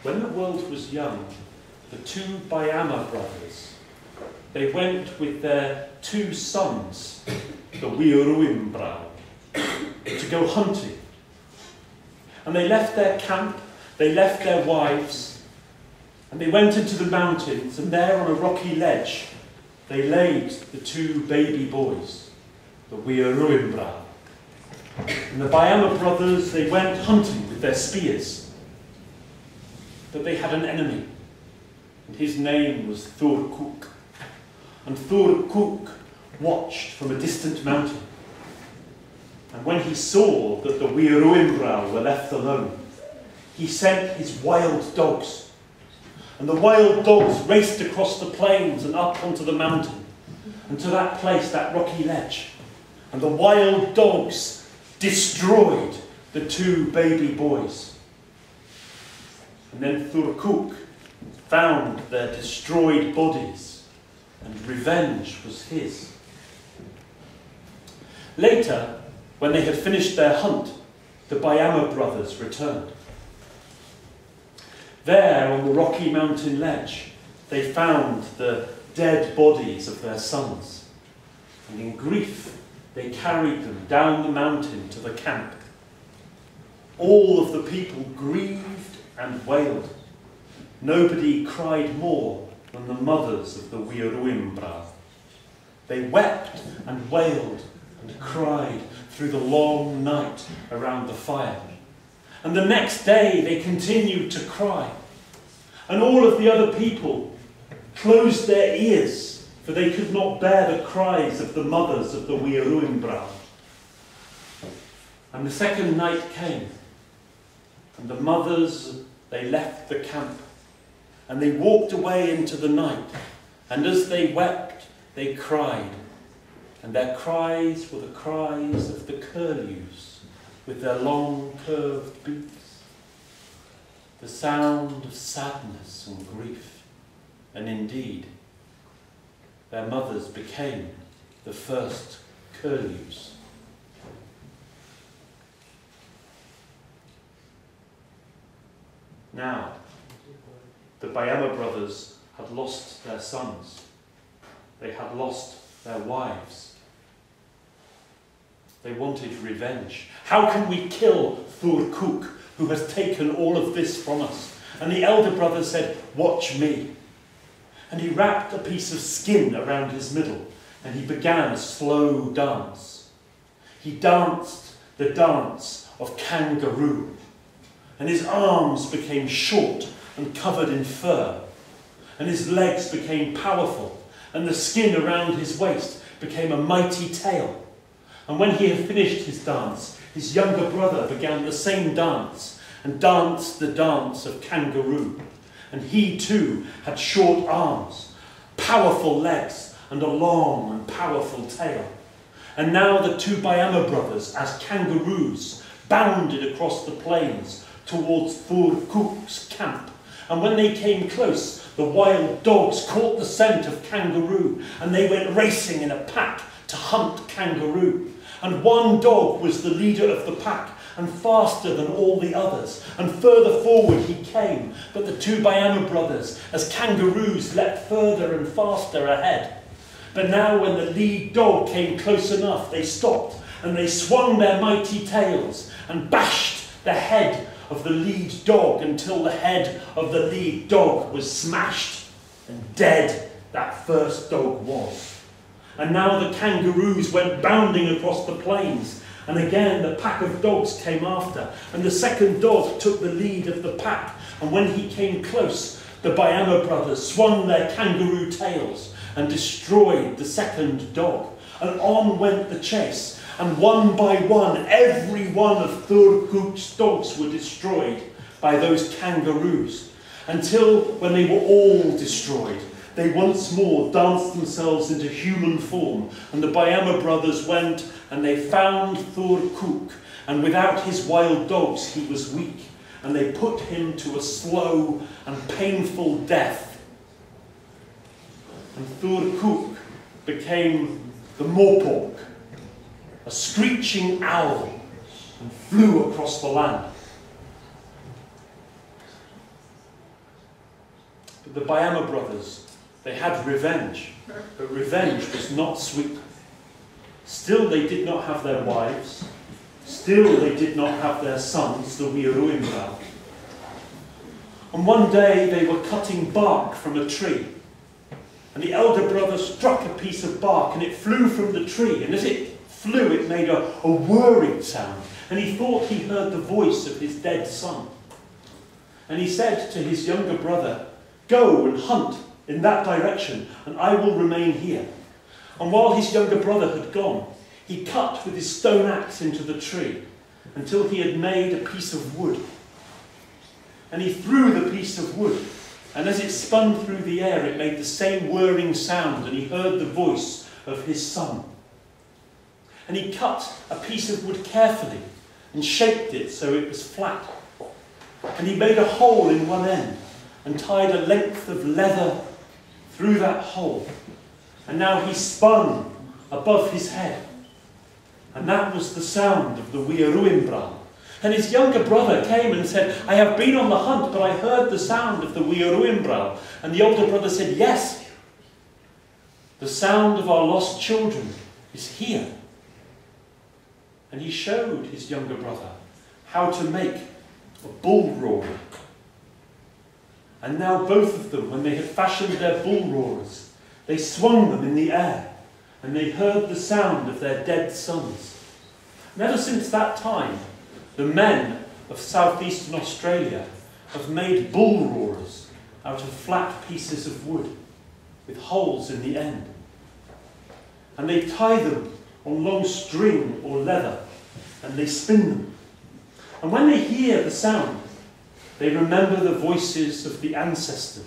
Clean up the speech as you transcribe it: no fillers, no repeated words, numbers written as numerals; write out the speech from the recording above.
When the world was young, the two Byama brothers, they went with their two sons, the Wiaruimbra, to go hunting. And they left their camp, they left their wives, and they went into the mountains, and there on a rocky ledge, they laid the two baby boys, the Wiaruimbra. And the Byama brothers, they went hunting with their spears. But they had an enemy, and his name was Thurkuk. And Thurkuk watched from a distant mountain. And when he saw that the Wiaruimbra were left alone, he sent his wild dogs. And the wild dogs raced across the plains and up onto the mountain, and to that place, that rocky ledge. And the wild dogs destroyed the two baby boys. And then Thurkuk found their destroyed bodies, and revenge was his. Later, when they had finished their hunt, the Byama brothers returned. There, on the rocky mountain ledge, they found the dead bodies of their sons, and in grief they carried them down the mountain to the camp. All of the people grieved and wailed. Nobody cried more than the mothers of the Wiaruimbra. They wept and wailed and cried through the long night around the fire. And the next day they continued to cry. And all of the other people closed their ears, for they could not bear the cries of the mothers of the Wiaruimbra. And the second night came, and the mothers, they left the camp, and they walked away into the night, and as they wept, they cried. And their cries were the cries of the curlews with their long curved beaks. The sound of sadness and grief. And indeed, their mothers became the first curlews. Now, the Byama brothers had lost their sons. They had lost their wives. They wanted revenge. How can we kill Thurkuk, who has taken all of this from us? And the elder brother said, "Watch me." And he wrapped a piece of skin around his middle, and he began a slow dance. He danced the dance of kangaroo, and his arms became short and covered in fur, and his legs became powerful, and the skin around his waist became a mighty tail. And when he had finished his dance, his younger brother began the same dance, and danced the dance of kangaroo. And he too had short arms, powerful legs, and a long and powerful tail. And now the two Byama brothers, as kangaroos, bounded across the plains towards Thurkuk's camp. And when they came close, the wild dogs caught the scent of kangaroo, and they went racing in a pack to hunt kangaroo. And one dog was the leader of the pack, and faster than all the others, and further forward he came. But the two Byama brothers, as kangaroos, leapt further and faster ahead. But now when the lead dog came close enough, they stopped, and they swung their mighty tails, and bashed the head of the lead dog until the head of the lead dog was smashed, and dead that first dog was. And now the kangaroos went bounding across the plains, and again the pack of dogs came after, and the second dog took the lead of the pack, and when he came close, the Byama brothers swung their kangaroo tails and destroyed the second dog. And on went the chase, and one by one, every one of Thurkuk's dogs were destroyed by those kangaroos, until when they were all destroyed, they once more danced themselves into human form, and the Byama brothers went and they found Thurkuk, and without his wild dogs he was weak, and they put him to a slow and painful death. And Thurkuk became the Morpork, a screeching owl, and flew across the land. the Byama brothers, they had revenge, but revenge was not sweet. Still they did not have their wives. Still they did not have their sons, the Wiaruimbral. And one day they were cutting bark from a tree. And the elder brother struck a piece of bark and it flew from the tree. And as it flew, it made a whirring sound. And he thought he heard the voice of his dead son. And he said to his younger brother, "Go and hunt in that direction, and I will remain here." And while his younger brother had gone, he cut with his stone axe into the tree until he had made a piece of wood. And he threw the piece of wood, and as it spun through the air, it made the same whirring sound, and he heard the voice of his son. And he cut a piece of wood carefully and shaped it so it was flat. And he made a hole in one end and tied a length of leather through that hole. And now he spun above his head. And that was the sound of the Wiaruimbral. And his younger brother came and said, "I have been on the hunt, but I heard the sound of the Wiaruimbral." And the older brother said, "Yes, the sound of our lost children is here." And he showed his younger brother how to make a bullroarer. And now both of them, when they had fashioned their bullroarers, they swung them in the air, and they heard the sound of their dead sons. And ever since that time, the men of southeastern Australia have made bullroarers out of flat pieces of wood with holes in the end. And they tie them on long string or leather, and they spin them. And when they hear the sound, they remember the voices of the ancestors,